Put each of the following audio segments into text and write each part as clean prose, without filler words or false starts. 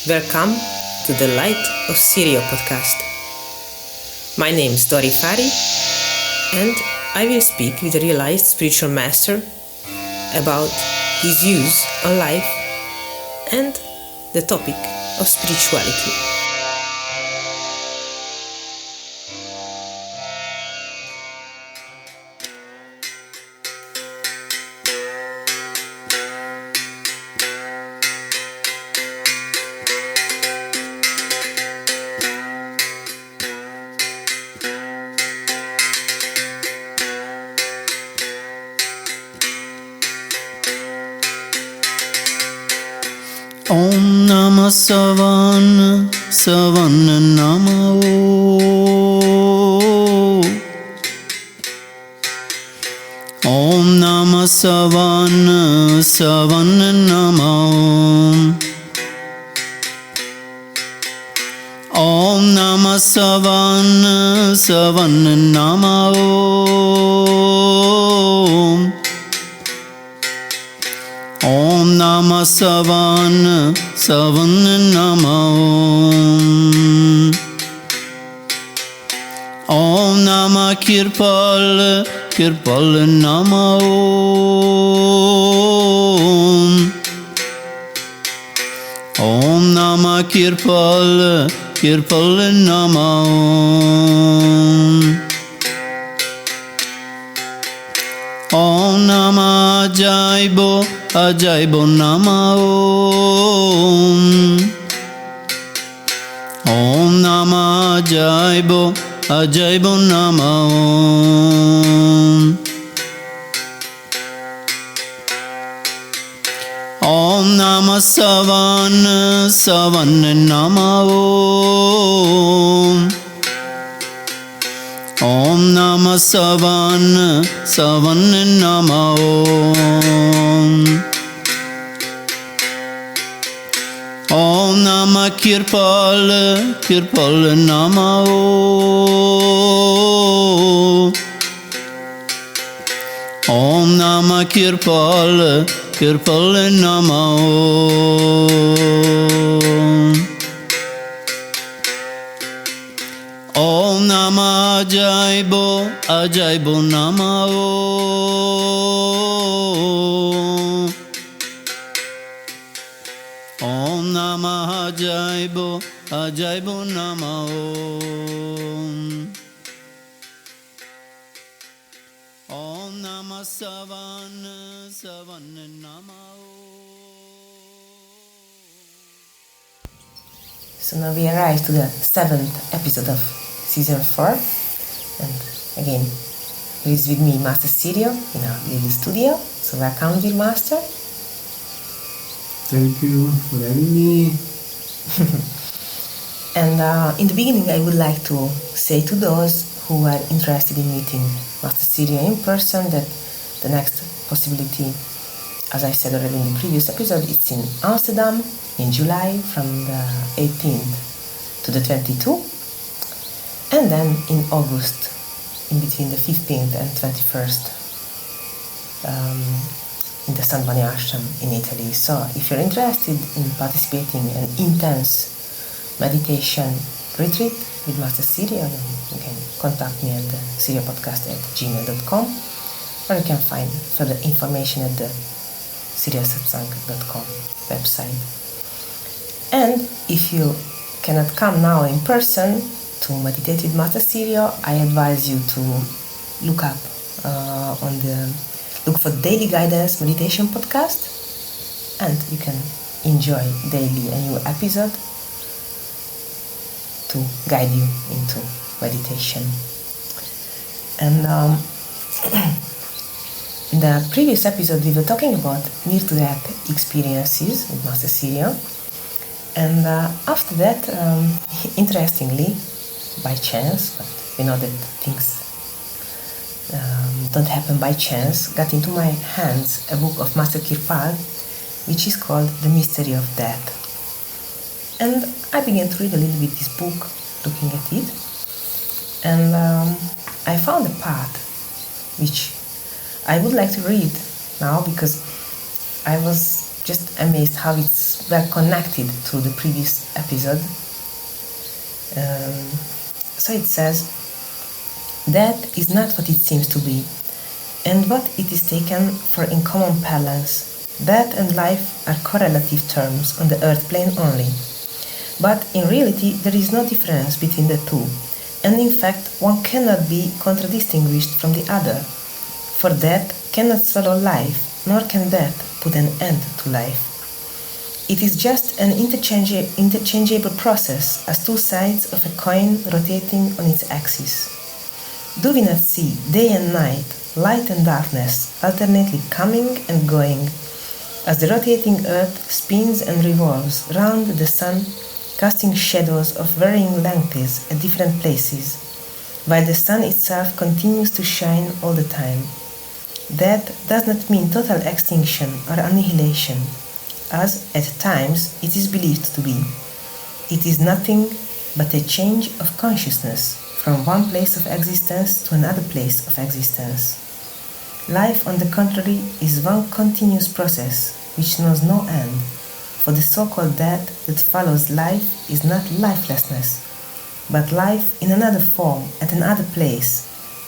Welcome to the Light of Sirio podcast. My name is Dori Fari and I will speak with a realized spiritual master about his views on life and the topic of spirituality. Om Namah Savan Namo. Om Namah Savan Namo. Om Namah Savan Namo. Om Namah Savan Namo. Om Namah Kirpal Namo. Om Namah Kirpal Namo. Om Namah Ajaibo Namo. Om Namah Ajaibo Namo. Om Namah Savan Namo. Om Namah Savan Namo. Om Namah Kirpal Namo. Om Namah Kirpal Namo. Om Namah Ajaibo Namo. Om Namah Ajaibo Namo. Om Namah Savan Namo. So now we arrive to the 7th episode of Season 4, and again, here is with me Master Sirio in our little studio. So welcome, dear Master. Thank you for having me. And in the beginning, I would like to say to those who are interested in meeting Master Sirio in person that the next possibility, as I said already in the previous episode, it's in Amsterdam in July from the 18th to the 22nd, and then in August in between the 15th and 21st in the San Bani Ashram in Italy. So if you're interested in participating in an intense meditation retreat with Master Sirio, then you can contact me at the siriopodcast@gmail.com, or you can find further information at the siriosatsang.com website. And if you cannot come now in person to meditate with Master Sirio, I advise you to look up look for Daily Guidance Meditation Podcast, and you can enjoy daily a new episode to guide you into meditation. And in the previous episode we were talking about near-to-death experiences with Master Sirio, and after that, interestingly, by chance, but we know that things don't happen by chance, got into my hands a book of Master Kirpal, which is called The Mystery of Death. And I began to read a little bit this book, looking at it, and I found a part which I would like to read now, because I was just amazed how it's well connected to the previous episode. So it says, "That is not what it seems to be, and what it is taken for in common parlance. Death and life are correlative terms on the earth plane only. But in reality there is no difference between the two, and in fact one cannot be contradistinguished from the other, for death cannot swallow life, nor can death put an end to life. It is just an interchangeable process as two sides of a coin rotating on its axis. Do we not see day and night, light and darkness alternately coming and going, as the rotating earth spins and revolves round the sun, casting shadows of varying lengths at different places, while the sun itself continues to shine all the time? Death does not mean total extinction or annihilation, as at times it is believed to be. It is nothing but a change of consciousness from one place of existence to another place of existence. Life, on the contrary, is one continuous process which knows no end, for the so-called death that follows life is not lifelessness, but life in another form at another place,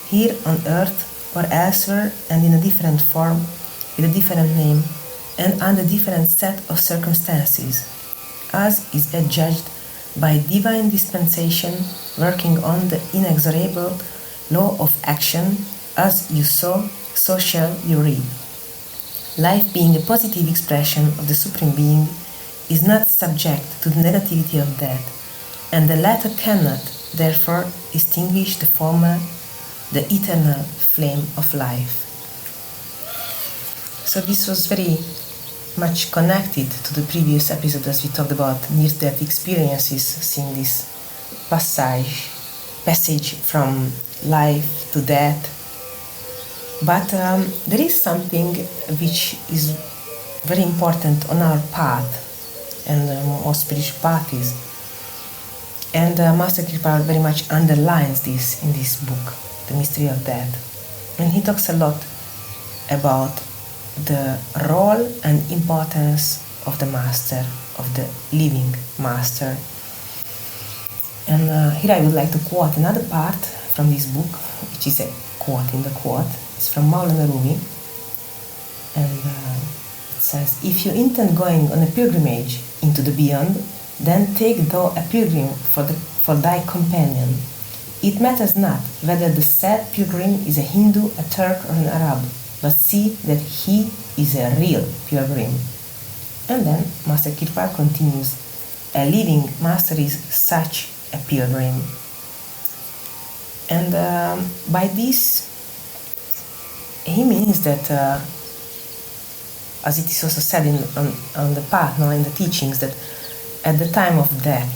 here on earth or elsewhere, and in a different form, with a different name, and under different set of circumstances, as is adjudged by divine dispensation working on the inexorable law of action. As you sow, so shall you reap. Life, being a positive expression of the Supreme Being, is not subject to the negativity of death, and the latter cannot, therefore, extinguish the former, the eternal flame of life. So this was very much connected to the previous episode as we talked about near-death experiences, seeing this passage from life to death. But there is something which is very important on our path and most spiritual parties, and Master Kripa very much underlines this in this book, The Mystery of Death, and he talks a lot about the role and importance of the Master, of the living Master. And here I would like to quote another part from this book, which is a quote in the quote. It's from Maulana Rumi, and it says, "If you intend going on a pilgrimage into the beyond, then take thou a pilgrim for thy companion. It matters not whether the said pilgrim is a Hindu, a Turk, or an Arab, but see that he is a real pilgrim." And then Master Kirpa continues, "A living master is such a pilgrim." And by this, he means that, as it is also said on the path, in the teachings, that at the time of death,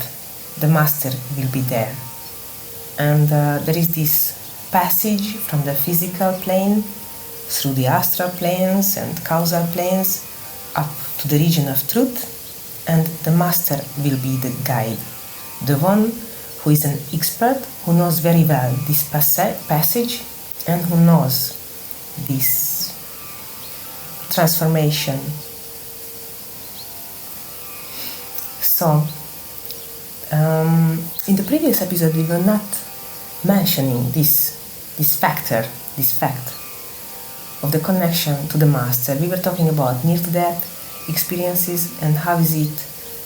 the Master will be there. And there is this passage from the physical plane through the astral planes and causal planes up to the region of truth, and the Master will be the guide, the one who is an expert, who knows very well this passage, and who knows this transformation. So, in the previous episode we were not mentioning this fact of the connection to the Master. We were talking about near-to-death experiences and how is it,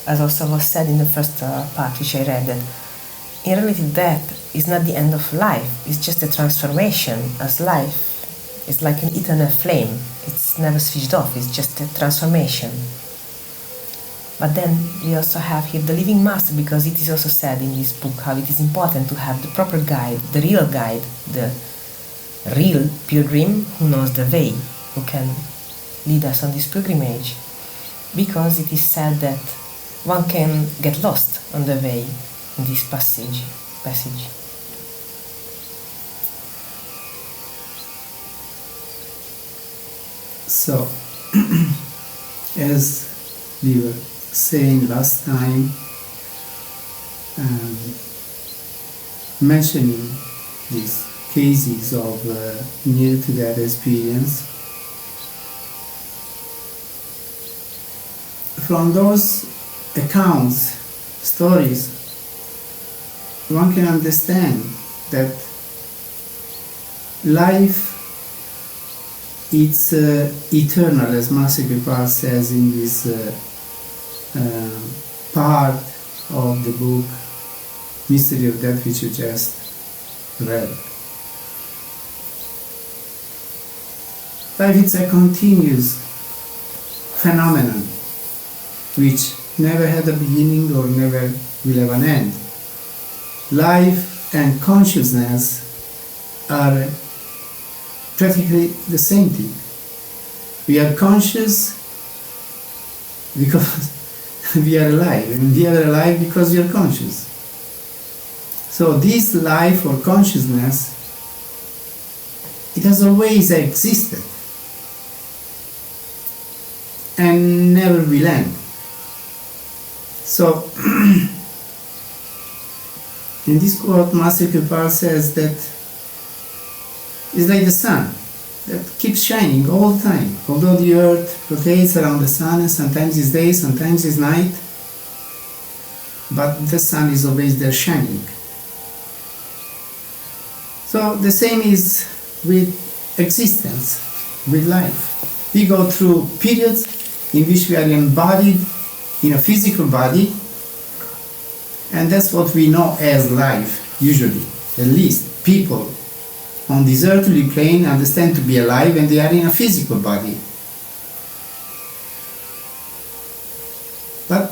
as also was said in the first part which I read, that in reality death is not the end of life, it's just a transformation, as life is like an eternal flame, it's never switched off, it's just a transformation. But then we also have here the living Master, because it is also said in this book how it is important to have the proper guide, the real pilgrim who knows the way, who can lead us on this pilgrimage, because it is said that one can get lost on the way in this passage. So, as we were saying last time, mentioning these cases of near-to-death experience, from those accounts, stories, one can understand that life it's eternal, as Master Kripal says in this part of the book Mystery of Death, which you just read. Life is a continuous phenomenon which never had a beginning or never will have an end. Life and consciousness are practically the same thing. We are conscious because we are alive, and we are alive because we are conscious. So this life or consciousness, it has always existed and never will end. So in this quote, Master Kripal says that it's like the sun that keeps shining all the time. Although the earth rotates around the sun, and sometimes it's day, sometimes it's night, but the sun is always there shining. So the same is with existence, with life. We go through periods in which we are embodied in a physical body, and that's what we know as life, usually. At least people on this earthly plane understand to be alive when they are in a physical body. But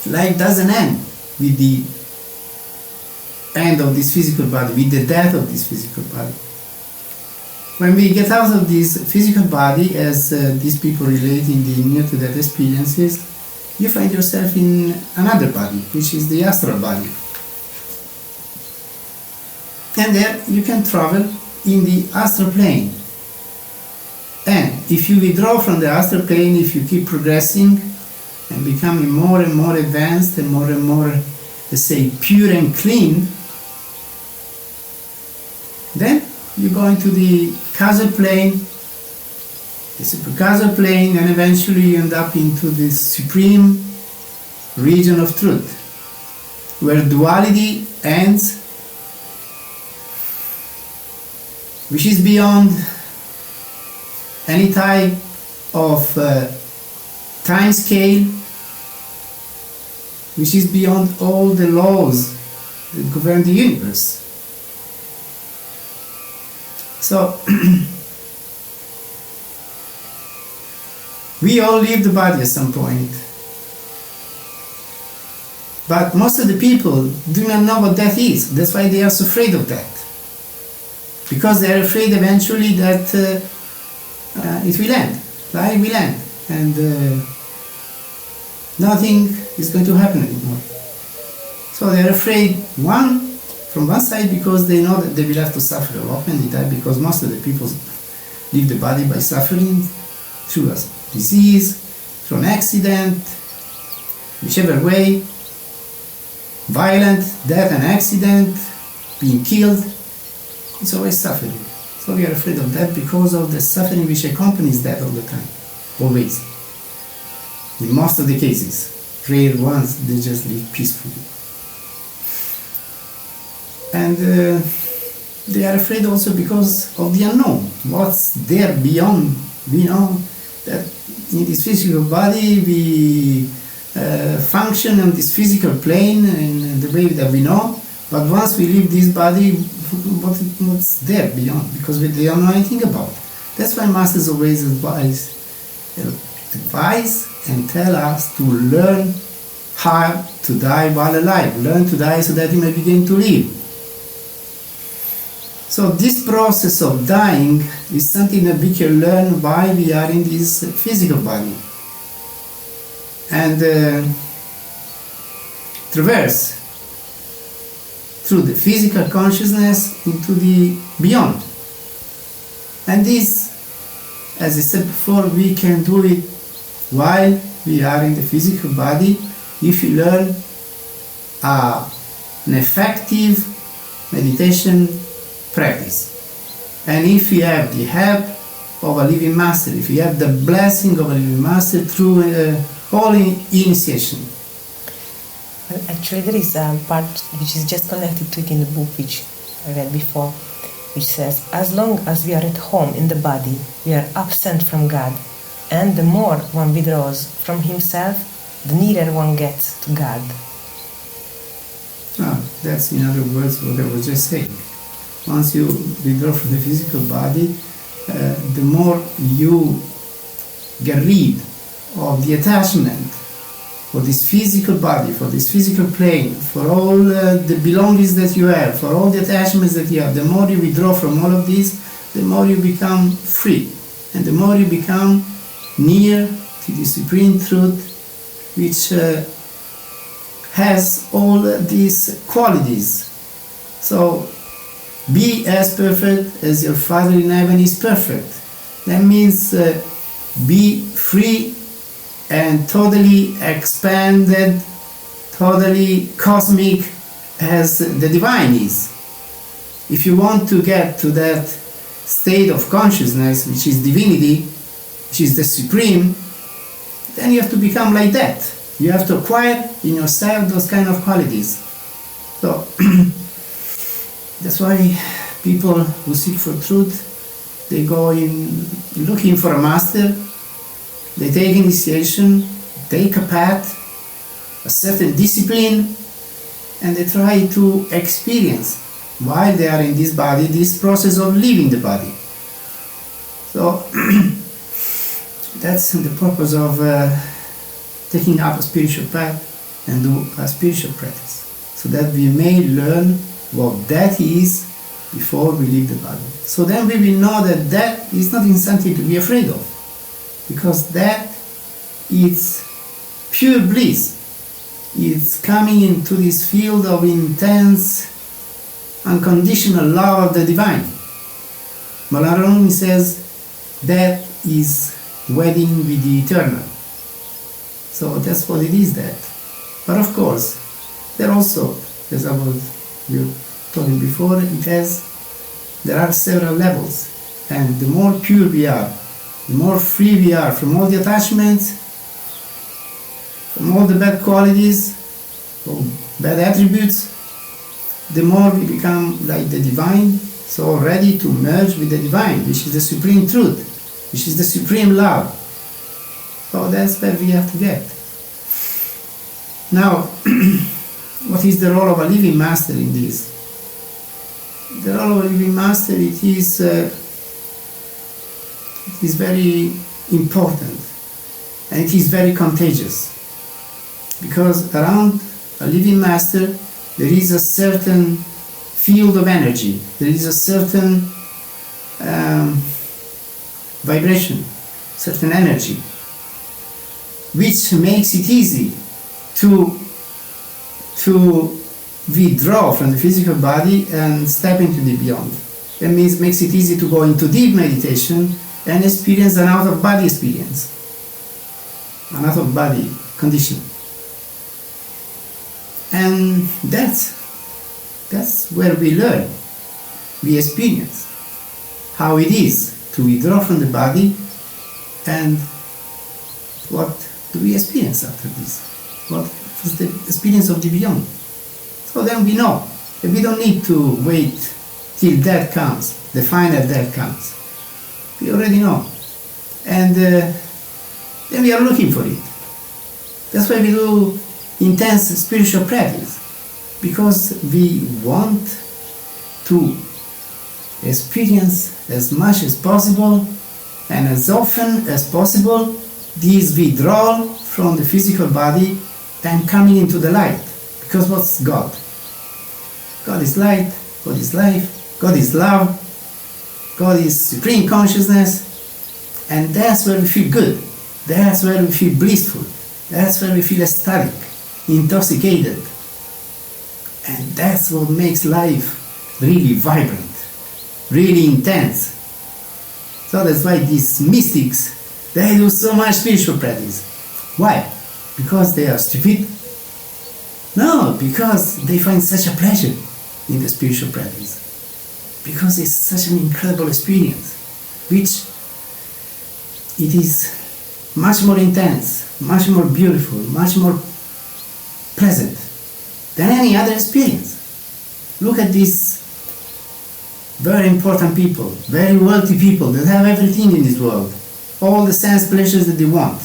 life doesn't end with the end of this physical body, with the death of this physical body. When we get out of this physical body, as these people relate in the near-to-death experiences, you find yourself in another body, which is the astral body. And there you can travel in the astral plane. And if you withdraw from the astral plane, if you keep progressing and becoming more and more advanced and more, let's say, pure and clean, then you go into the causal plane, the supercausal plane, and eventually you end up into the supreme region of truth, where duality ends, which is beyond any type of time scale, which is beyond all the laws that govern the universe. So we all leave the body at some point, but most of the people do not know what death is. That's why they are so afraid of death, because they are afraid eventually that it will end, life will end, and nothing is going to happen anymore. So they are afraid, from one side, because they know that they will have to suffer a lot when they die, because most of the people leave the body by suffering through a disease, through an accident, whichever way, violent death and accident, being killed, it's always suffering. So we are afraid of that because of the suffering which accompanies that all the time, always. In most of the cases, rare ones, they just live peacefully. And they are afraid also because of the unknown. What's there beyond? We know that in this physical body we function on this physical plane in the way that we know, but once we leave this body, what's there beyond? Because we don't know anything about it. That's why Masters always advise and tell us to learn how to die while alive. Learn to die so that you may begin to live. So this process of dying is something that we can learn while we are in this physical body, and traverse through the physical consciousness into the beyond. And this, as I said before, we can do it while we are in the physical body if you learn an effective meditation practice. And if you have the help of a living master, if you have the blessing of a living master through holy initiation. Well, actually, there is a part which is just connected to it in the book, which I read before, which says, as long as we are at home in the body, we are absent from God, and the more one withdraws from himself, the nearer one gets to God. That's in other words what I was just saying. Once you withdraw from the physical body, the more you get rid of the attachment for this physical body, for this physical plane, for all the belongings that you have, for all the attachments that you have, the more you withdraw from all of this, the more you become free, and the more you become near to the Supreme Truth, which has all these qualities. So, be as perfect as your Father in heaven is perfect. That means be free and totally expanded, totally cosmic as the divine is. If you want to get to that state of consciousness, which is divinity, which is the supreme, then you have to become like that. You have to acquire in yourself those kind of qualities. So that's why people who seek for truth, they go in looking for a master, they take initiation, take a path, a certain discipline, and they try to experience, while they are in this body, this process of leaving the body. So that's the purpose of taking up a spiritual path and do a spiritual practice, so that we may learn what that is before we leave the body. So then we will know that that is not something to be afraid of, because that is pure bliss. It's coming into this field of intense, unconditional love of the divine. Malaroni says that is wedding with the eternal. So that's what it is, that. But of course, there also, as I was talking before, there are several levels, and the more pure we are, the more free we are from all the attachments, from all the bad qualities, or bad attributes, the more we become like the divine, so ready to merge with the divine, which is the supreme truth, which is the supreme love. So that's where we have to get. Now, what is the role of a living master in this? The role of a living master, it is very important, and it is very contagious, because around a living master there is a certain field of energy, there is a certain vibration, certain energy, which makes it easy to withdraw from the physical body and step into the beyond. That means makes it easy to go into deep meditation and experience an out-of-body experience, an out-of-body condition. And that's where we learn, we experience how it is to withdraw from the body, and what do we experience after this? What is the experience of the beyond? So then we know that we don't need to wait till death comes, the final death comes. We already know. And then we are looking for it. That's why we do intense spiritual practice, because we want to experience as much as possible and as often as possible this withdrawal from the physical body and coming into the light. Because what's God? God is light, God is life, God is love, God is supreme consciousness, and that's where we feel good, that's where we feel blissful, that's where we feel ecstatic, intoxicated, and that's what makes life really vibrant, really intense. So that's why these mystics, they do so much spiritual practice. Why? Because they are stupid? No, because they find such a pleasure in the spiritual practice. Because it's such an incredible experience, which it is much more intense, much more beautiful, much more pleasant than any other experience. Look at these very important people, very wealthy people that have everything in this world, all the sense pleasures that they want,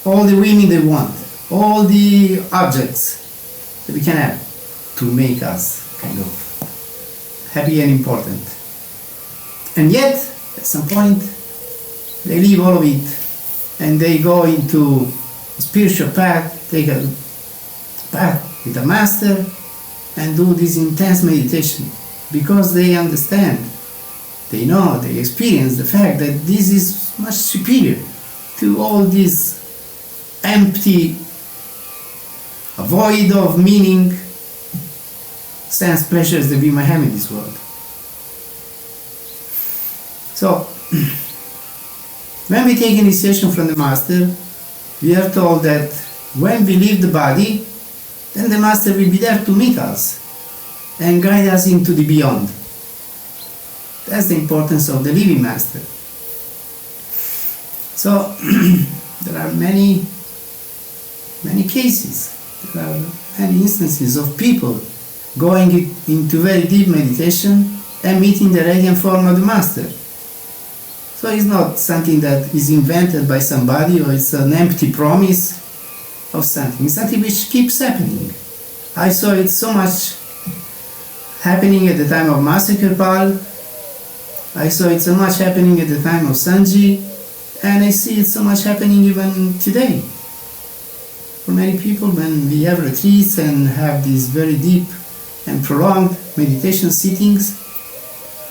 all the women they want, all the objects that we can have to make us kind of happy and important. And yet, at some point, they leave all of it and they go into a spiritual path, take a path with a master and do this intense meditation, because they understand, they know, they experience the fact that this is much superior to all this empty, void of meaning, sense pleasures that we might have in this world. So, when we take initiation from the Master, we are told that when we leave the body, then the Master will be there to meet us and guide us into the beyond. That's the importance of the living Master. So, there are many cases, there are many instances of people going into very deep meditation and meeting the radiant form of the Master. So it's not something that is invented by somebody, or it's an empty promise of something. It's something which keeps happening. I saw it so much happening at the time of Master Kirpal. I saw it so much happening at the time of Sanji, and I see it so much happening even today. For many people, when we have retreats and have these very deep and prolonged meditation sittings,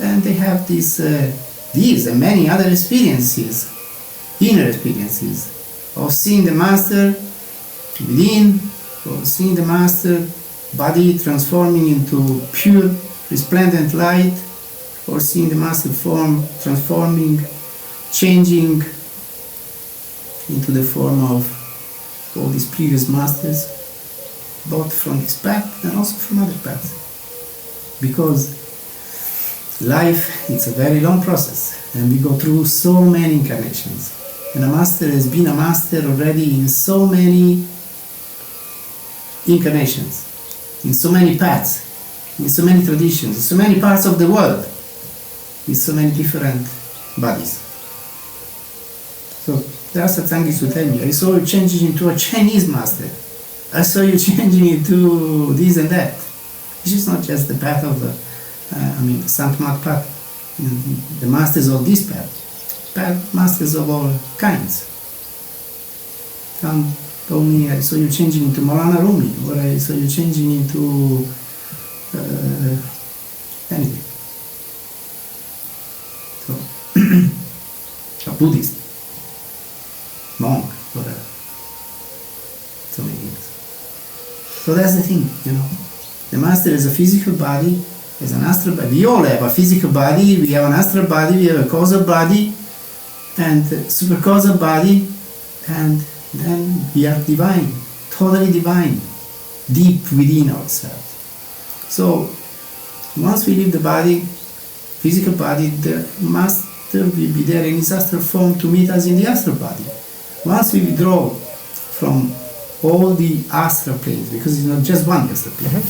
and they have these and many other experiences, inner experiences, of seeing the Master within, or seeing the Master body transforming into pure, resplendent light, or seeing the Master form transforming, changing into the form of all these previous Masters, both from this path and also from other paths. Because life, it's a very long process, and we go through so many incarnations. And a Master has been a Master already in so many incarnations, in so many paths, in so many traditions, in so many parts of the world, with so many different bodies. So there are Satsangis who tell me, I saw you changing into a Chinese Master. I saw you changing into this and that. This is not just the path of the Sant Mat path, the masters of this path, masters of all kinds. Some told me, I saw you changing into Maulana Rumi, or I saw you changing into anything. So, a Buddhist, monk, whatever. So many things. So that's the thing, The Master is a physical body, is an astral body. We all have a physical body, we have an astral body, we have a causal body, and super causal body, and then we are divine, totally divine, deep within ourselves. So once we leave the body, physical body, the Master will be there in his astral form to meet us in the astral body. Once we withdraw from all the astral planes, because it's not just one astral plane.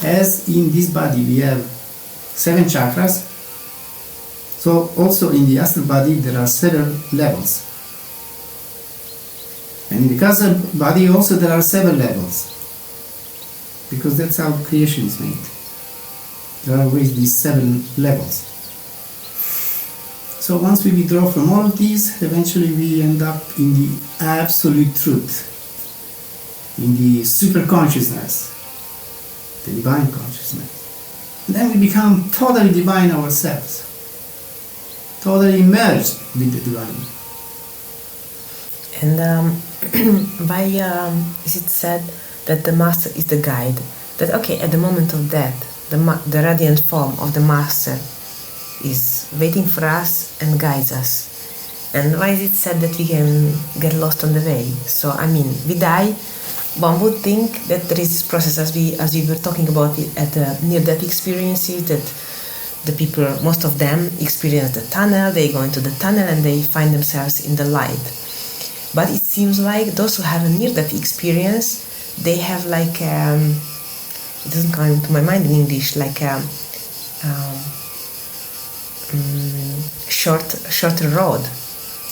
As in this body we have 7 chakras, so also in the astral body there are 7 levels. And in the causal body also there are 7 levels, because that's how creation is made. There are always these 7 levels. So once we withdraw from all of these, eventually we end up in the absolute truth, in the super consciousness, the divine consciousness. And then we become totally divine ourselves, totally immersed with the divine. And why is it said that the Master is the guide? That at the moment of death, the radiant form of the Master is waiting for us and guides us. And why is it said that we can get lost on the way? So we die. One would think that there is this process, as we were talking about it at near-death experiences, that the people, most of them experience the tunnel, they go into the tunnel and they find themselves in the light. But it seems like those who have a near-death experience, they have like, it doesn't come to my mind in English, like a shorter road,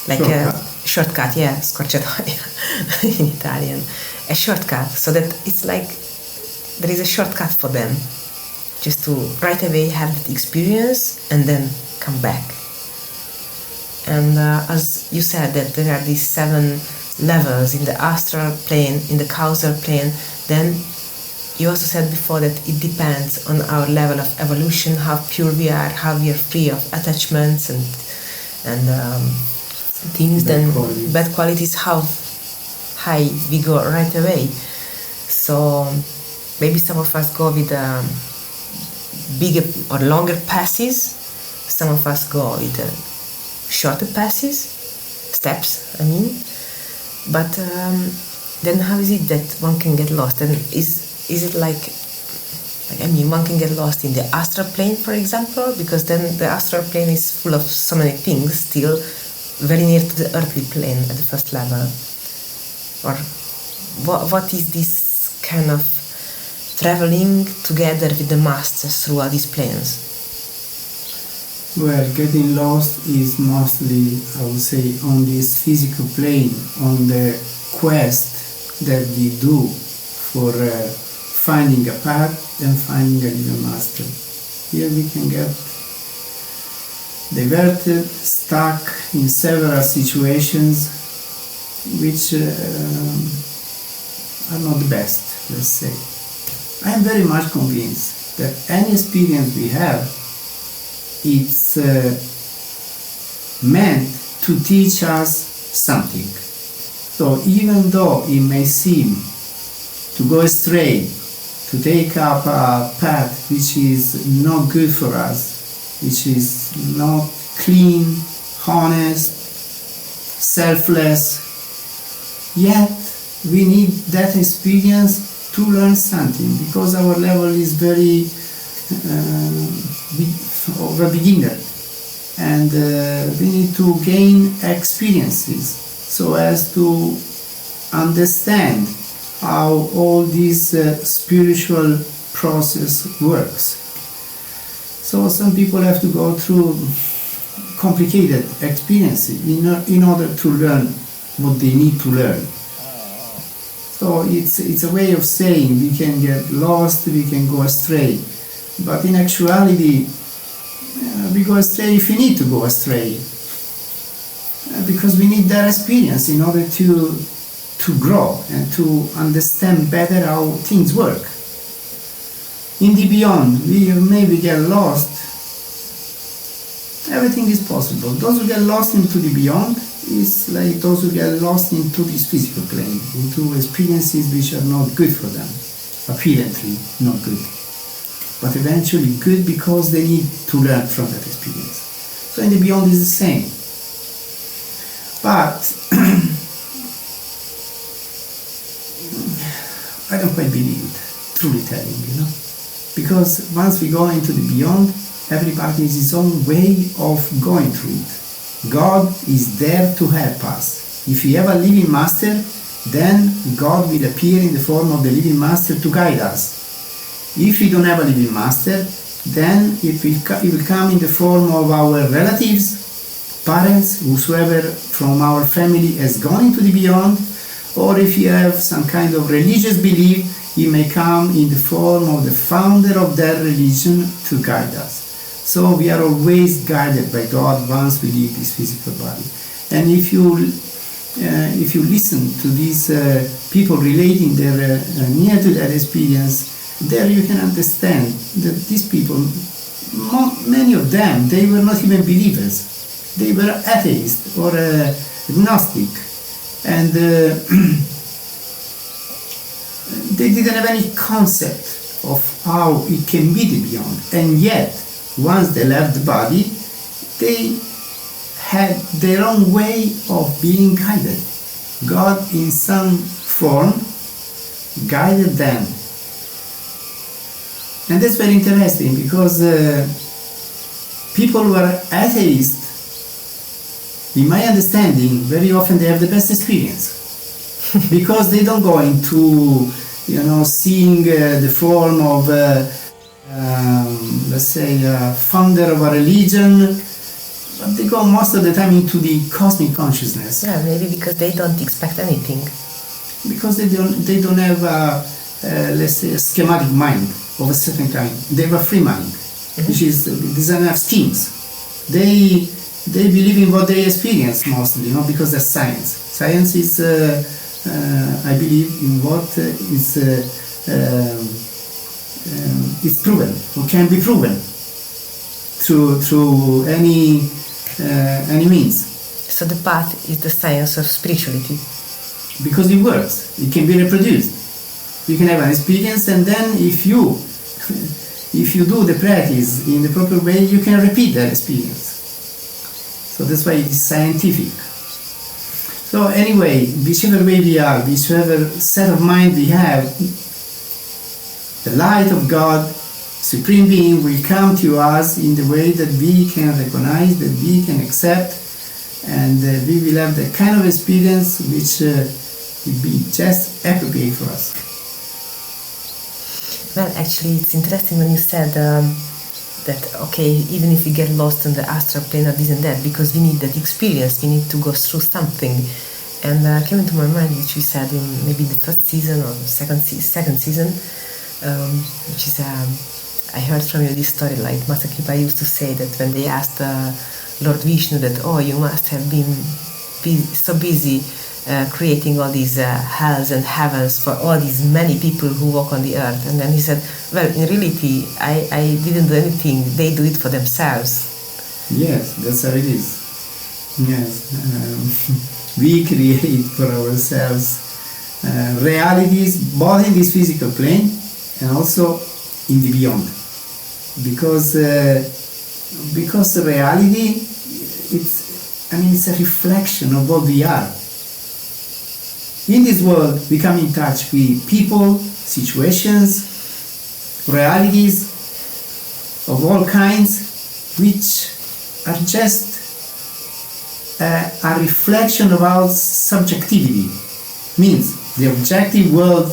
like shortcut. A shortcut, yeah, scorciatoia in Italian, a shortcut, so that it's like there is a shortcut for them, just to right away have the experience and then come back. And as you said, that there are these 7 levels in the astral plane, in the causal plane, then you also said before that it depends on our level of evolution, how pure we are, how we are free of attachments and things, bad qualities, how high we go right away. So maybe some of us go with bigger or longer passes, some of us go with shorter passes, steps, I mean. But then how is it that one can get lost? And is it like I mean, one can get lost in the astral plane, for example, because then the astral plane is full of so many things, still very near to the earthly plane at the first level. Or what is this kind of traveling together with the masters through all these planes? Well, getting lost is mostly, I would say, on this physical plane, on the quest that we do for finding a path and finding a living master. Here we can get diverted, stuck in several situations which are not the best, let's say. I am very much convinced that any experience we have, it's meant to teach us something. So even though it may seem to go astray, to take up a path which is not good for us, which is not clean, honest, selfless, yet we need that experience to learn something, because our level is very of a beginner, and we need to gain experiences so as to understand how all this spiritual process works. So some people have to go through complicated experiences in order to learn what they need to learn. So it's a way of saying we can get lost, we can go astray, but in actuality we go astray if we need to go astray, because we need that experience in order to grow and to understand better how things work. In the beyond, we maybe get lost. Everything is possible. Those who get lost into the beyond is like those who get lost into this physical plane, into experiences which are not good for them, apparently not good, but eventually good because they need to learn from that experience. So in the beyond is the same. But I don't quite believe it, truly telling, because once we go into the beyond, everybody has his own way of going through it. God is there to help us. If we have a living master, then God will appear in the form of the living master to guide us. If we don't have a living master, then it will come in the form of our relatives, parents, whosoever from our family has gone into the beyond, or if you have some kind of religious belief, it may come in the form of the founder of that religion to guide us. So we are always guided by God once we leave this physical body. And if you listen to these people relating their near-to-death experience, there you can understand that these people, many of them, they were not even believers. They were atheists or agnostic. And they didn't have any concept of how it can be the beyond. And yet, once they left the body, they had their own way of being guided. God, in some form, guided them. And that's very interesting, because people who are atheists, in my understanding, very often they have the best experience. Because they don't go into, seeing the form of, let's say, founder of a religion, but they go most of the time into the cosmic consciousness. Yeah, maybe because they don't expect anything. Because they don't have let's say, a schematic mind of a certain kind. They have a free mind, which is doesn't have schemes. They believe in what they experience mostly, because that's science. Science is, I believe, in what is proven, or can be proven through any means. So the path is the science of spirituality. Because it works, it can be reproduced. You can have an experience, and then if you do the practice in the proper way, you can repeat that experience. So that's why it is scientific. So anyway, whichever way we are, whichever set of mind we have, the light of God, Supreme Being, will come to us in the way that we can recognize, that we can accept, and we will have the kind of experience which will be just appropriate for us. Well, actually, it's interesting when you said that, okay, even if we get lost in the astral plane or this and that, because we need that experience, we need to go through something. And came into my mind, which you said in maybe the first season or second season, which is, I heard from you this story, like Masakipa used to say that when they asked Lord Vishnu that, oh, you must have been so busy creating all these hells and heavens for all these many people who walk on the earth. And then he said, well, in reality, I didn't do anything, they do it for themselves. Yes, that's how it is. Yes, we create for ourselves realities both in this physical plane and also in the beyond. Because the reality, it's a reflection of what we are. In this world, we come in touch with people, situations, realities of all kinds, which are just a reflection of our subjectivity. Means the objective world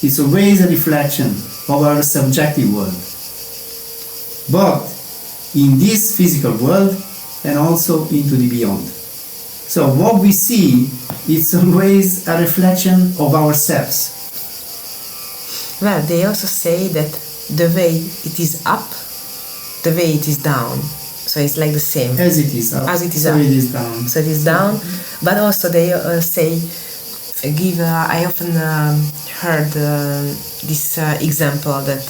is always a reflection of our subjective world, both in this physical world and also into the beyond. So what we see is always a reflection of ourselves. Well, they also say that the way it is up, the way it is down. So it's like the same. As it is up, as it is so up. it is down. So it is down. But also they say, I often heard this example that,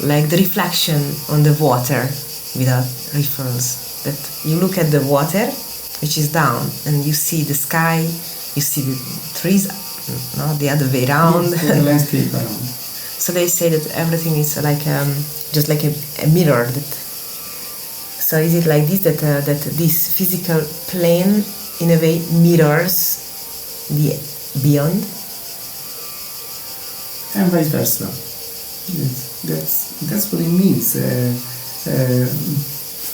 like the reflection on the water without ripples. That you look at the water, which is down, and you see the sky, you see the trees, no, the other way around. Yes, the landscape around. So they say that everything is like just like a mirror. So is it like this, that this physical plane in a way mirrors the beyond? And vice versa. Yes, that's what it means.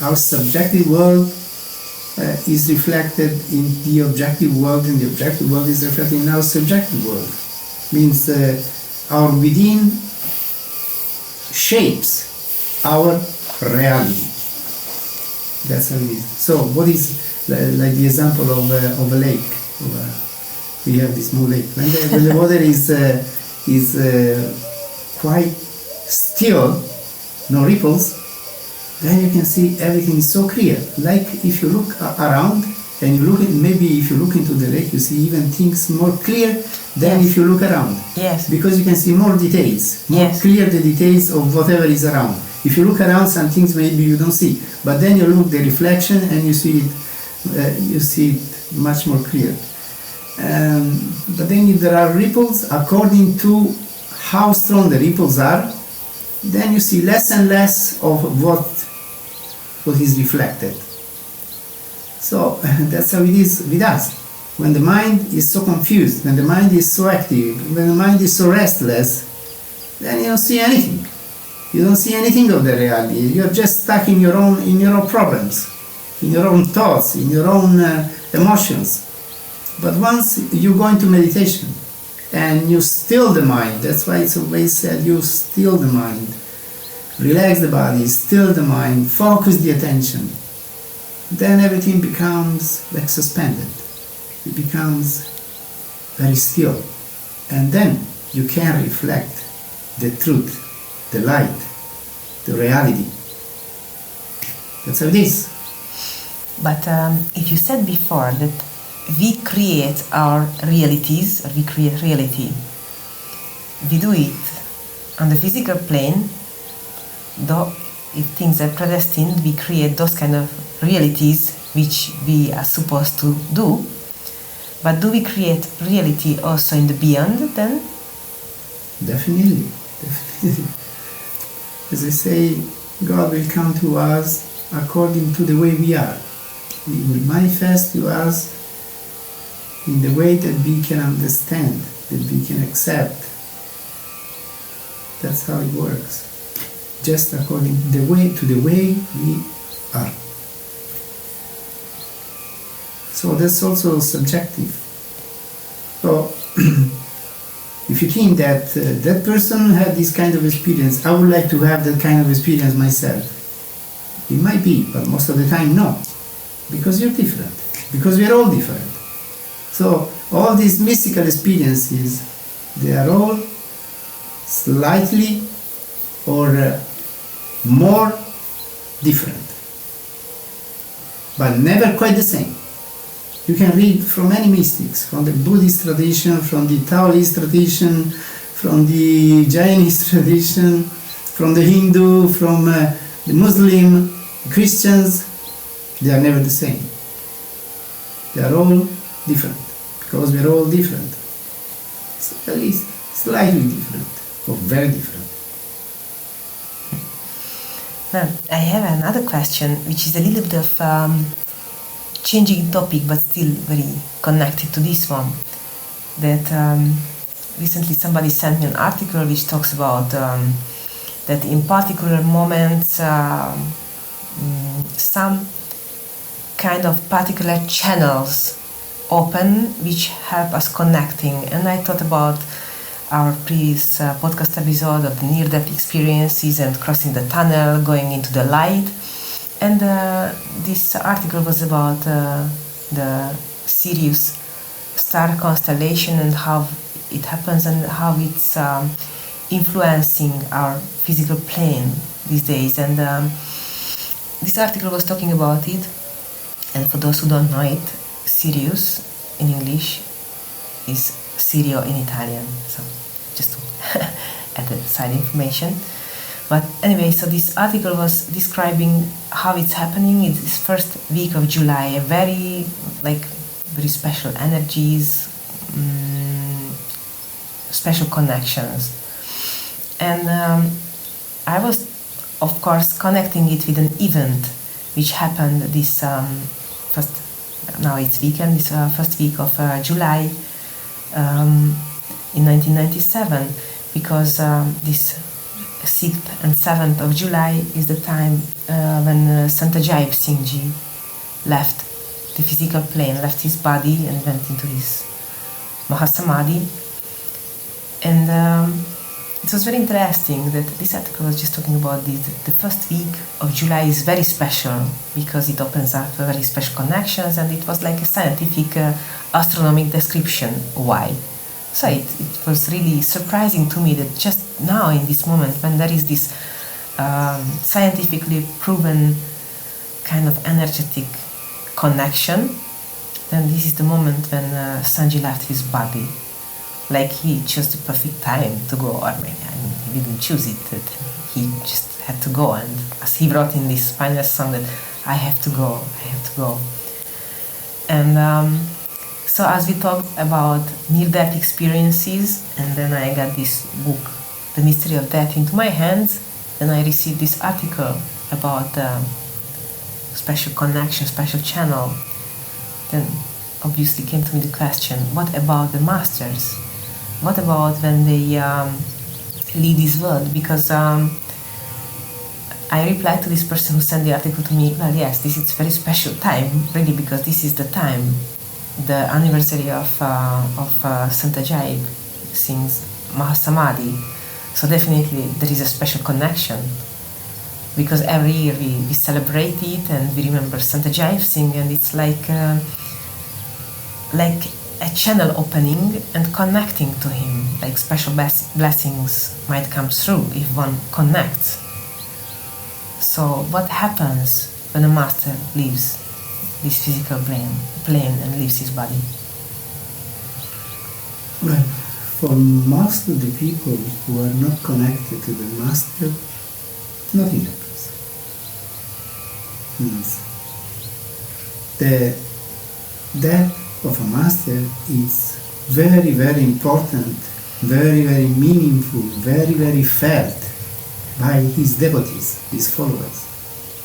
Our subjective world is reflected in the objective world, and the objective world is reflected in our subjective world. Means our within shapes our reality. That's how it is. So what is like the example of a lake? We have this small lake. When the water is quite still, no ripples, then you can see everything is so clear. Like if you look around and you look maybe if you look into the lake, you see even things more clear than Yes. if you look around. Yes. Because you can see more details, more Yes. clear the details of whatever is around. If you look around, some things maybe you don't see, but then you look the reflection and you see it much more clear. But then if there are ripples, according to how strong the ripples are, then you see less and less of what is reflected. So that's how it is with us. When the mind is so confused, when the mind is so active, when the mind is so restless, then you don't see anything. You don't see anything of the reality. You're just stuck in your own problems, in your own thoughts, in your own emotions. But once you go into meditation and you still the mind, that's why it's always said you still the mind, relax the body, still the mind, focus the attention, then everything becomes like suspended. It becomes very still. And then you can reflect the truth, the light, the reality. That's how it is. But if you said before that we create our realities, or we create reality, we do it on the physical plane, though if things are predestined, we create those kind of realities which we are supposed to do. But do we create reality also in the beyond then? Definitely. As I say, God will come to us according to the way we are. He will manifest to us in the way that we can understand, that we can accept. That's how it works. Just according to the way we are. So that's also subjective. So if you think that that person had this kind of experience, I would like to have that kind of experience myself. It might be, but most of the time no. Because you're different. Because we're all different. So all these mystical experiences, they are all slightly or more different. But never quite the same. You can read from many mystics, from the Buddhist tradition, from the Taoist tradition, from the Jainist tradition, from the Hindu, from the Muslim, the Christians. They are never the same. They are all different, because we are all different. So at least slightly different, or very different. Well, I have another question, which is a little bit of changing topic, but still very connected to this one. That recently somebody sent me an article which talks about that in particular moments some kind of particular channels open which help us connecting. And I thought about our previous podcast episode of the near-death experiences and crossing the tunnel, going into the light. And this article was about the Sirius star constellation and how it happens and how it's influencing our physical plane these days. And this article was talking about it. And for those who don't know it, Sirius in English is Sirio in Italian. So just to add the side information. But anyway, so this article was describing how it's happening. It's this first week of July, very special energies, special connections. And I was, of course, connecting it with an event which happened this first week of July in 1997, because this 6th and 7th of July is the time when Sant Ajaib Singh Ji left the physical plane, left his body and went into his Mahasamadhi. And it was very interesting that this article was just talking about this. The first week of July is very special because it opens up very special connections, and it was like a scientific astronomic description why. So it was really surprising to me that just now in this moment when there is this scientifically proven kind of energetic connection, then this is the moment when Sanji left his body. Like he chose the perfect time to go, or maybe he didn't choose it, that he just had to go. And as he wrote in this final song that I have to go. And so as we talked about near-death experiences, and then I got this book, The Mystery of Death, into my hands, then I received this article about special connection, special channel. Then obviously came to me the question, what about the masters? What about when they leave this world? Because I replied to this person who sent the article to me, well, yes, this is a very special time, really, because this is the time, the anniversary of Sant Ajaib sings Mahasamadhi. So definitely there is a special connection, because every year we celebrate it and we remember Sant Ajaib singing, and it's like a channel opening and connecting to him, like special blessings might come through if one connects. So what happens when a master leaves this physical plane and leaves his body? Well, for most of the people who are not connected to the master, nothing happens. Means the death of a master is very, very important, very, very meaningful, very, very felt by his devotees, his followers,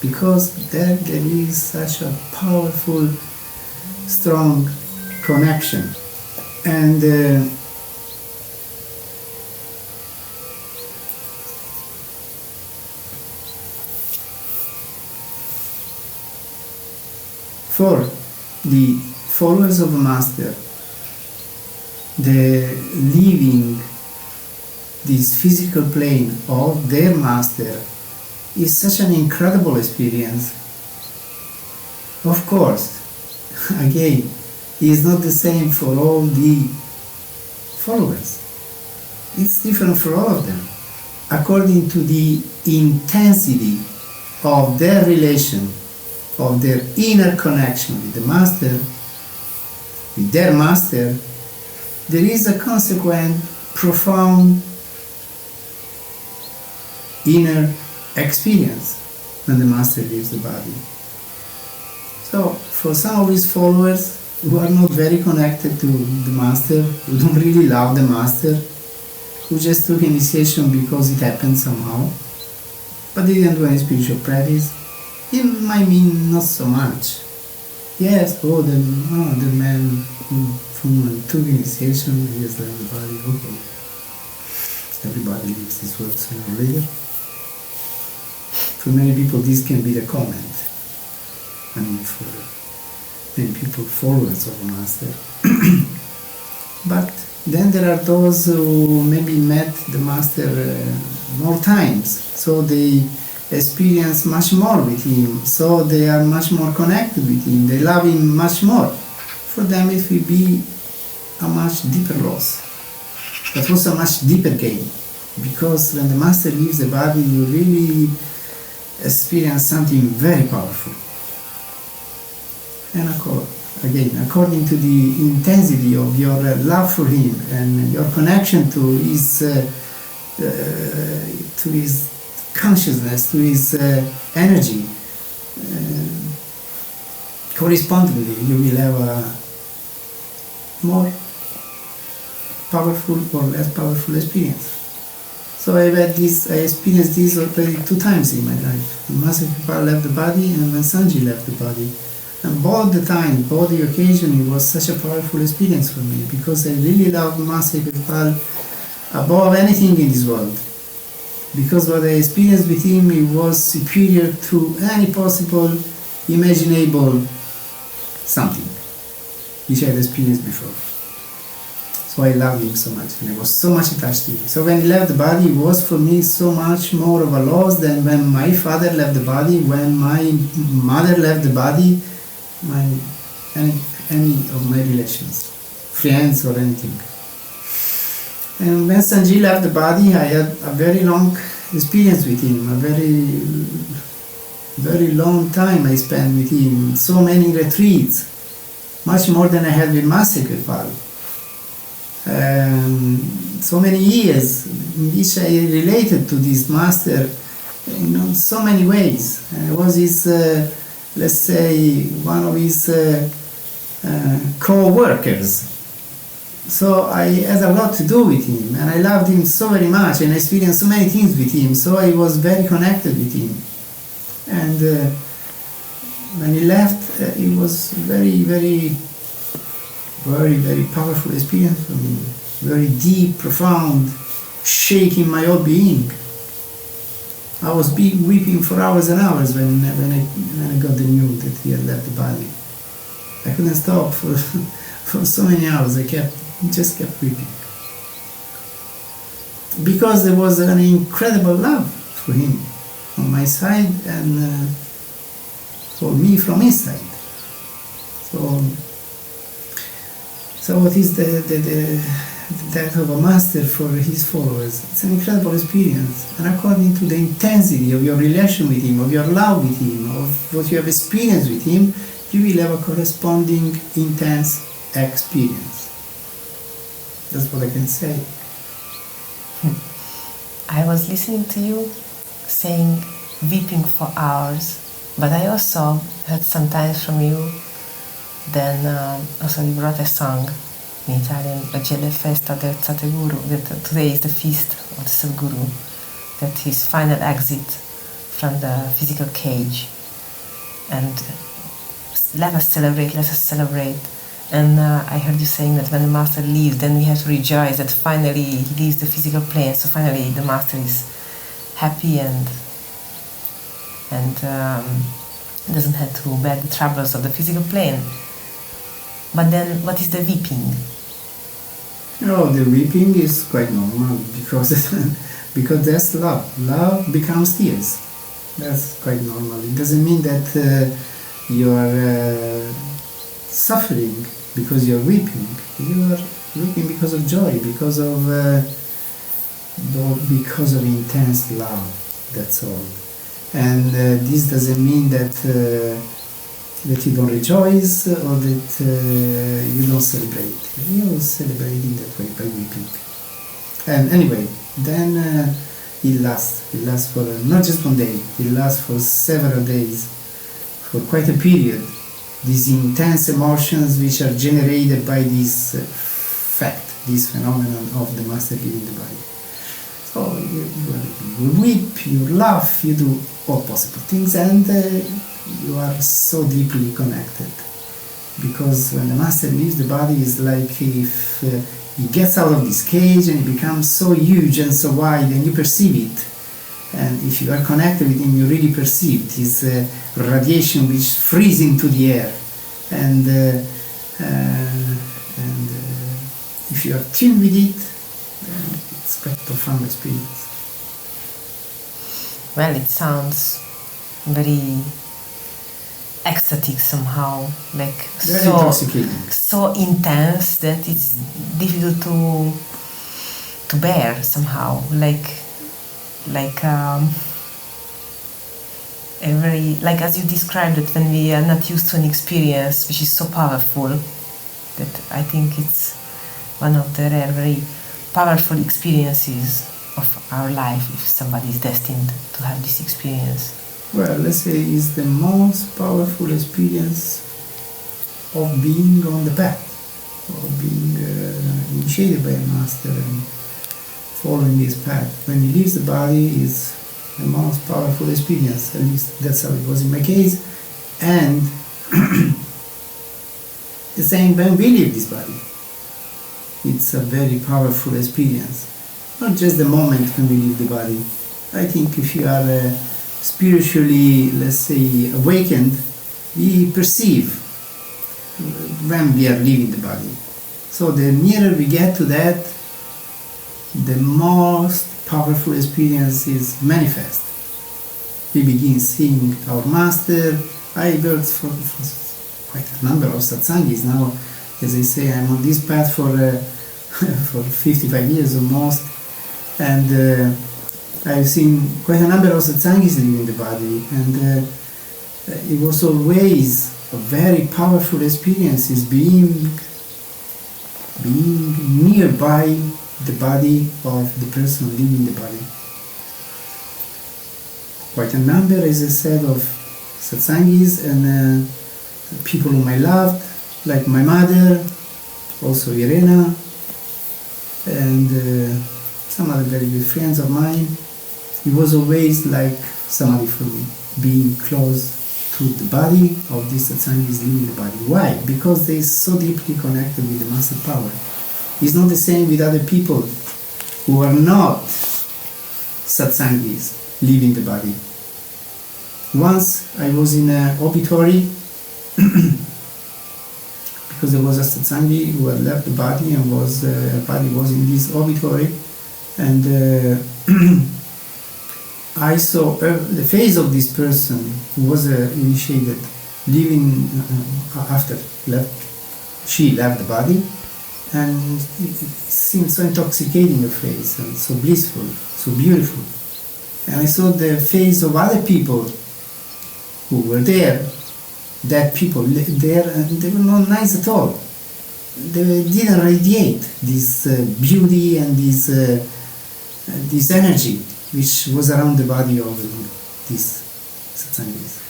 because there is such a powerful, strong connection. And for the followers of a master, the leaving this physical plane of their master is such an incredible experience. Of course, again, it is not the same for all the followers. It's different for all of them, according to the intensity of their relation, of their inner connection with the master, with their master. There is a consequent, profound inner experience when the master leaves the body. So, for some of his followers who are not very connected to the master, who don't really love the master, who just took initiation because it happened somehow, but they didn't do any spiritual practice, it might mean not so much. Yes, the man who took initiation, he has left the body, okay. Everybody leaves this world sooner or later. For many people, this can be the comment. I mean, for many people, followers of a master. But then there are those who maybe met the master more times, so they experience much more with him, so they are much more connected with him, they love him much more. For them it will be a much deeper loss, but also a much deeper gain, because when the master leaves the body, you really experience something very powerful. And according to the intensity of your love for him and your connection to his consciousness, to his energy, correspondingly you will have a more powerful or less powerful experience. So I experienced this already 2 times in my life. When Master Kripal left the body and when Sanji left the body. And both the occasion, it was such a powerful experience for me, because I really loved Master Kripal above anything in this world. Because what I experienced with him, it was superior to any possible, imaginable something which I had experienced before. So I loved him so much, and I was so much attached to him. So when he left the body, it was for me so much more of a loss than when my father left the body, when my mother left the body, any of my relations, friends or anything. And when Sanji left the body, I had a very long experience with him, a very, very long time I spent with him, so many retreats, much more than I had with Master Kripal. So many years in which I related to this master in so many ways. I was his, let's say, one of his co-workers. So I had a lot to do with him, and I loved him so very much, and I experienced so many things with him, so I was very connected with him. And when he left, it was very, very, very, very powerful experience for me. Very deep, profound, shaking my whole being. I was weeping for hours and hours when I got the news that he had left the body. I couldn't stop for for so many hours. I just kept weeping because there was an incredible love for him on my side and for me from his side. So what is the death of a master for his followers? It's an incredible experience, and according to the intensity of your relation with him, of your love with him, of what you have experienced with him, you will have a corresponding intense experience. That's what I can say. I was listening to you saying weeping for hours, but I also heard sometimes from you, then also you brought a song in Italian, La Gela Festa del Sateguru, that today is the feast of the Sadguru, that his final exit from the physical cage. And let us celebrate. And I heard you saying that when the master leaves, then we have to rejoice that finally he leaves the physical plane, so finally the master is happy and doesn't have to bear the troubles of the physical plane. But then what is the weeping? The weeping is quite normal because that's love. Love becomes tears. That's quite normal. It doesn't mean that you are suffering because you're weeping. You are weeping because of joy, because of intense love. That's all. And this doesn't mean that you don't rejoice or that you don't celebrate. You celebrate in that way by weeping. And anyway, then it lasts. It lasts for not just one day. It lasts for several days, for quite a period. These intense emotions which are generated by this fact, this phenomenon of the master leaving the body. So you weep, you laugh, you do all possible things, and you are so deeply connected. Because when the master leaves the body, it's like if he gets out of this cage and it becomes so huge and so wide, and you perceive it. And if you are connected with him, you really perceive this radiation which freezes into the air. And if you are tuned with it, then it's quite a profound experience. Well, it sounds very ecstatic somehow, like very intoxicating. So intense that it's difficult to bear somehow, like as you described it, when we are not used to an experience which is so powerful, that I think it's one of the rare, very powerful experiences of our life if somebody is destined to have this experience. Well, let's say it's the most powerful experience of being on the path, of being initiated by a master and following his path. When he leaves the body, it's the most powerful experience. At least that's how it was in my case. And the same when we leave this body, it's a very powerful experience. Not just the moment when we leave the body. I think if you are spiritually, let's say, awakened, we perceive when we are leaving the body. So the nearer we get to that, the most powerful experience is manifest. We begin seeing our master. I worked for quite a number of satsangis now. As I say, I'm on this path for 55 years almost, and I've seen quite a number of satsangis leaving the body, and it was always a very powerful experience, is being nearby the body of the person leaving the body. Quite a number, as I said, of satsangis and people whom I loved, like my mother, also Irena, and some other very good friends of mine. It was always like samadhi for me, being close to the body of these satsangis leaving the body. Why? Because they are so deeply connected with the master power. It's not the same with other people who are not satsangis. leaving the body. Once I was in an obituary because there was a Satsangi who had left the body and body was in this obituary, and I saw the face of this person who was initiated leaving after she left the body, and it seemed so intoxicating, her face, and so blissful, so beautiful. And I saw the face of other people who were there, dead people there, and they were not nice at all. They didn't radiate this beauty and this energy which was around the body of these Satsangis.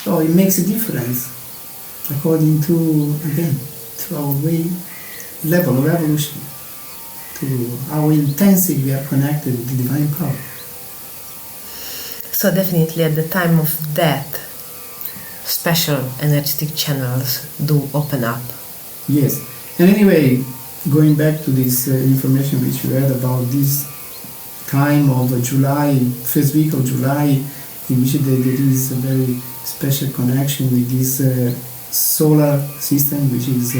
So it makes a difference according to, again, to our level of evolution, to how intensely we are connected with the divine power. So definitely at the time of death, special energetic channels do open up. Yes. And anyway, going back to this information which we heard about this time of July, first week of July, in which there is a very special connection with this solar system, which is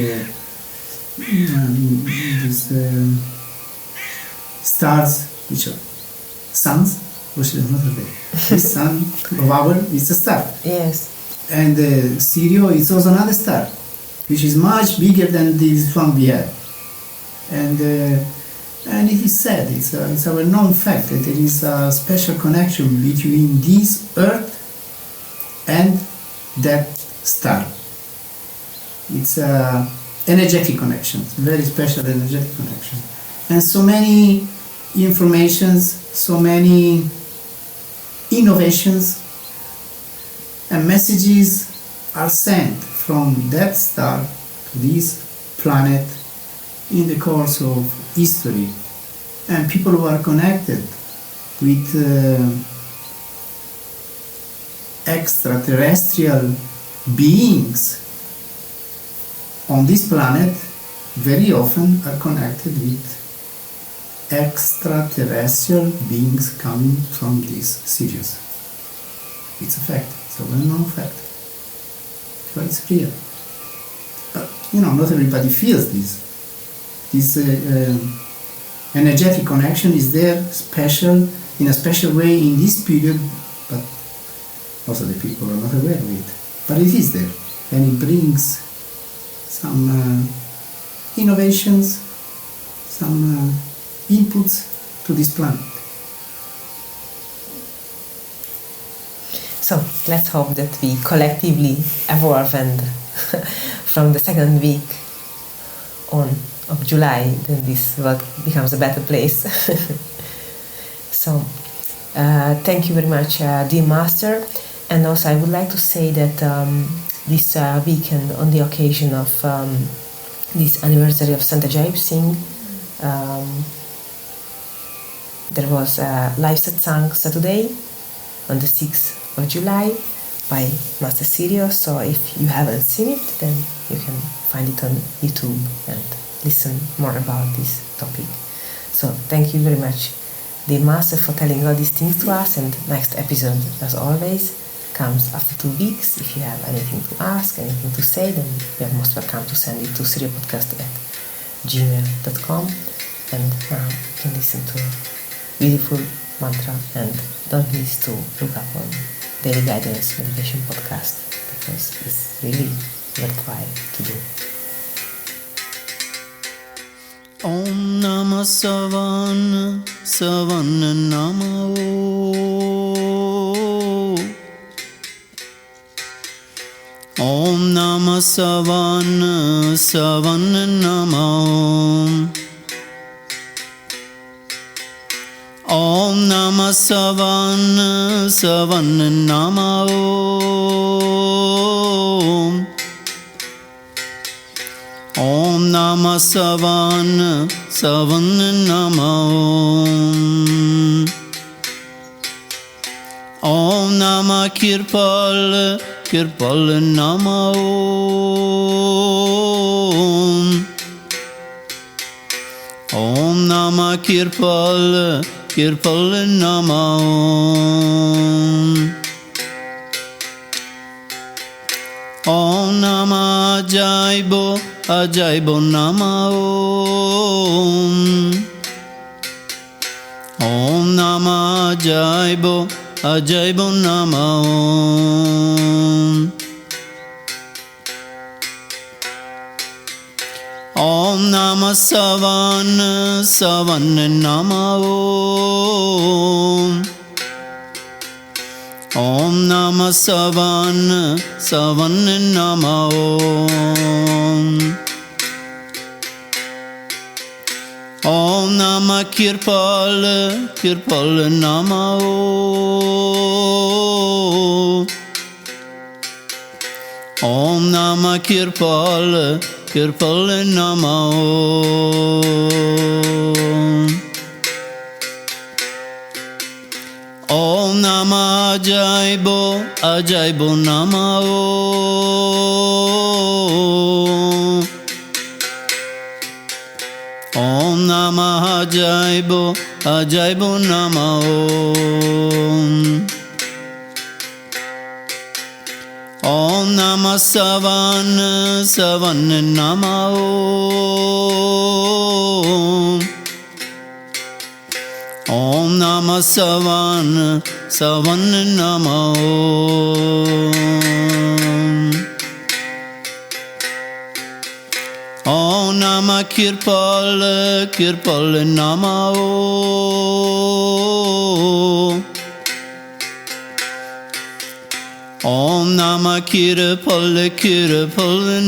these stars, which are suns, which is another day. This sun of ours is a star. Yes. And Sirio is also another star, which is much bigger than this one we have. And it is said, it's a well-known fact that there is a special connection between this Earth and that star. It's an energetic connection, very special energetic connection. And so many informations, so many innovations and messages are sent from that star to this planet in the course of history. And people who are connected with extraterrestrial beings on this planet very often are connected with extraterrestrial beings coming from this Sirius. It's a fact, it's a well-known fact. So it's real. But, not everybody feels this. This energetic connection is there, special, in a special way in this period, but most of the people are not aware of it. But it is there, and it brings some innovations, some inputs to this planet. So let's hope that we collectively evolve, and from the second week on of July, then this world becomes a better place. So thank you very much, dear Master. And also I would like to say that this weekend, on the occasion of this anniversary of Sant Ajaib Singh, there was a live Satsang Saturday on the 6th of July by Master Sirio. So if you haven't seen it, then you can find it on YouTube and listen more about this topic. So thank you very much, dear Master, for telling all these things to us. And next episode, as always, comes after 2 weeks. If you have anything to ask, anything to say, then you are most welcome to send it to siriopodcast@gmail.com, and now you can listen to a beautiful mantra, and don't miss to look up on Daily Guidance Meditation Podcast, because it's really worthwhile to do. Om Namah Savan Namo. Om Namah Savan Namo. Om Namah Savan Namo. Om Namah Savan Namo. Om Namah Kirpal Namo. Om Namah Kirpal Kirpal Nama Om Namah Ajaibo Nama Om Namah Ajaibo Nama Om Namah Savan Nama Om Namah Savan Nama Om Namah Kirpal Nama Om Namah Kirpal Nama Om Namah Ajaibo Nama Om Namah Ajaibo Nama Om Namah Savan Nama Om Namah Savan Nama Om Namah Kirpal Nama Om Namah Kirpal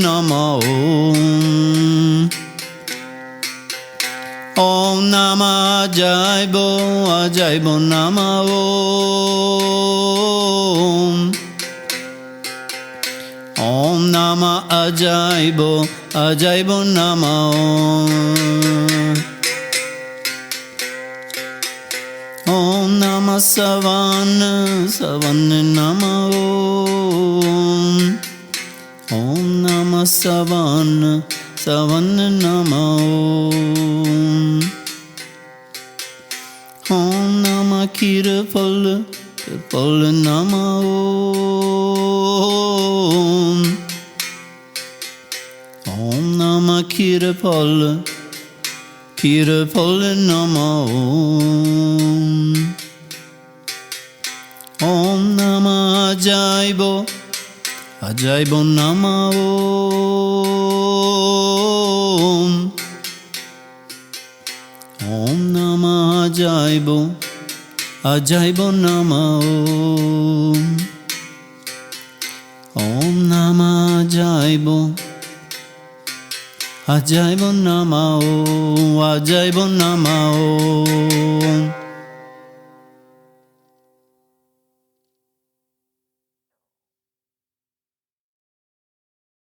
Nama Om Namah Ajaibo Nama Om Namah Ajaibo Nama Om Namah Savan Nama Om Namah Savan Nama Om Namah Kirpal Nama Om Namah Kirpal Nama Om Namah Ajaibo Nama Om Namah Ajaibo Nama Om Namah Ajaibo Nama